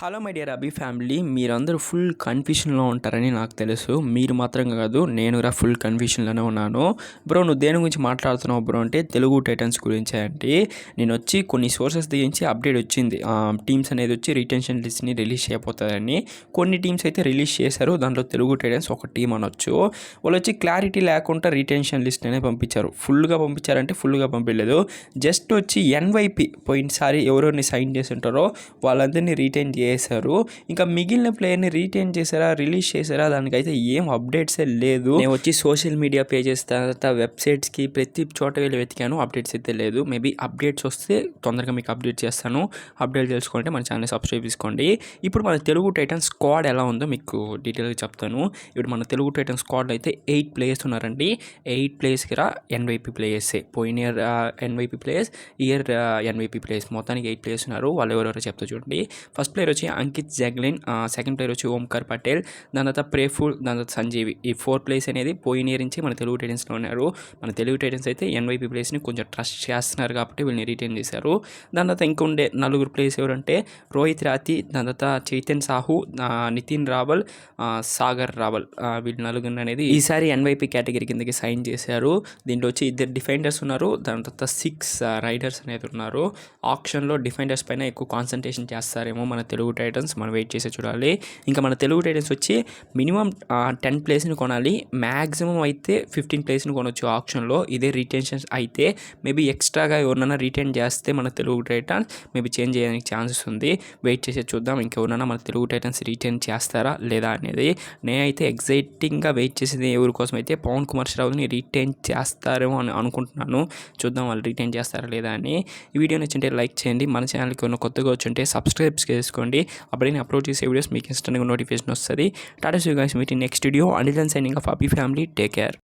Hello my dear Abhi family, మీరందరూ full కన్ఫ్యూషన్లో ఉంటారని నాకు తెలుసు. మీరు మాత్రం కాదు, నేను ఫుల్ కన్ఫ్యూషన్లోనే ఉన్నాను. బ్రో, నువ్వు దేని గురించి మాట్లాడుతున్నావు బ్రో అంటే తెలుగు టైటన్స్ గురించే అండి. నేను వచ్చి కొన్ని సోర్సెస్ దిగించి అప్డేట్ వచ్చింది, టీమ్స్ అనేది వచ్చి రిటెన్షన్ లిస్ట్ని రిలీజ్ చేయబోతుందని. కొన్ని టీమ్స్ అయితే రిలీజ్ చేశారు, దాంట్లో తెలుగు టైటన్స్ ఒక టీం అనొచ్చు. వాళ్ళు వచ్చి క్లారిటీ లేకుండా రిటెన్షన్ లిస్ట్ అనేది పంపించారు. ఫుల్గా పంపించారంటే ఫుల్గా పంపించలేదు, జస్ట్ వచ్చి ఎన్వైపీ పోయినసారి ఎవరెవరిని సైన్ చేసి ఉంటారో వాళ్ళందరినీ రిటైన్ చేశారు. ఇంకా మిగిలిన ప్లేయర్ని రిటైన్ చేశారా, రిలీజ్ చేశారా, దానికైతే ఏం అప్డేట్సే లేదు. నేను వచ్చి సోషల్ మీడియా పేజెస్ తర్వాత వెబ్సైట్స్కి ప్రతి చోట వెళ్ళి వెతికాను, అప్డేట్స్ అయితే లేదు. మేబీ అప్డేట్స్ వస్తే తొందరగా మీకు అప్డేట్ చేస్తాను. అప్డేట్ తెలుసుకుంటే మన ఛానల్ సబ్స్క్రైబ్ చేసుకోండి. ఇప్పుడు మన తెలుగు టైటన్స్ స్క్వాడ్ ఎలా ఉందో మీకు డీటెయిల్గా చెప్తాను. ఇప్పుడు మన తెలుగు టైటన్స్ స్క్వాడ్ అయితే 8 ప్లేయర్స్ ఉన్నారండి. 8 ప్లేయర్స్కి ఎన్వైపీ ప్లేయర్సే. పోయిన year NYP players, year NYP players, మొత్తానికి 8 ప్లేయర్స్ ఉన్నారు. వాళ్ళు ఎవరెవరో చెప్తా చూడండి. ఫస్ట్ ప్లేయర్ వచ్చి అంకిత్ జగ్లిన్, సెకండ్ ప్లేయర్ వచ్చి ఓంకార్ పటేల్, దాని తర్వాత ప్రేఫుల్, దాని తర్వాత సంజీవి. ఈ 4 ప్లేయర్స్ అనేది పోయిన ఇయర్ నుంచి మన తెలుగు టైటన్స్లో ఉన్నారు. మన తెలుగు టైటన్స్ అయితే ఎన్వైపీ ప్లేయర్స్ని కొంచెం ట్రస్ట్ చేస్తున్నారు కాబట్టి వీళ్ళని రిటైన్ చేశారు. దాని తర్వాత ఇంకా ఉండే 4 ప్లేయర్స్ ఎవరంటే రోహిత్ రాతి, దాని తర్వాత చైతన్ సాహు, నితిన్ రావల్, సాగర్ రావల్. వీళ్ళు 4 అనేది ఈసారి ఎన్వైపీ కేటగిరీ కిందకి సైన్ చేశారు. దీంట్లో వచ్చి 2 డిఫెండర్స్ ఉన్నారు, దాని తర్వాత 6 రైడర్స్ అనేది ఉన్నారు. ఆప్షన్లో డిఫెండర్స్ పైన ఎక్కువ కాన్సన్ట్రేషన్ చేస్తారేమో మన తెలుగు టైటన్స్, మనం వెయిట్ చేసి చూడాలి. ఇంకా మన తెలుగు టైటన్స్ వచ్చి మినిమం 10 ప్లేస్ని కొనాలి, మ్యాక్సిమం అయితే 15 ప్లేస్ని కొనవచ్చు ఆప్షన్లో. ఇదే రిటెన్షన్స్ అయితే మేబీ ఎక్స్ట్రాగా ఎవరినైనా రిటైన్ చేస్తే మన తెలుగు టైటన్స్ మేబీ చేంజ్ చేయడానికి ఛాన్సెస్ ఉంది. వెయిట్ చేసి చూద్దాం ఇంకెవరైనా మన తెలుగు టైటన్స్ రిటైన్ చేస్తారా లేదా అనేది. నేనైతే ఎగ్జైటింగ్గా వెయిట్ చేసేది ఎవరి కోసం అయితే పవన్ కుమార్ శ్రావణ్ని రిటైన్ చేస్తారేమో అని అనుకుంటున్నాను. చూద్దాం వాళ్ళు రిటైన్ చేస్తారా లేదా అని. ఈ వీడియో నచ్చింటే లైక్ చేయండి, మన ఛానల్కి ఉన్న కొత్తగా వచ్చుంటే సబ్స్క్రైబ్ చేసుకోండి. అప్పుడే నేను అప్లోడ్ చేసే వీడియోస్ మీకు ఇన్స్టెంట్గా నోటిఫికేషన్ వస్తుంది. Tata see you guys, meet in next video. Until then signing off Abhi family, take care.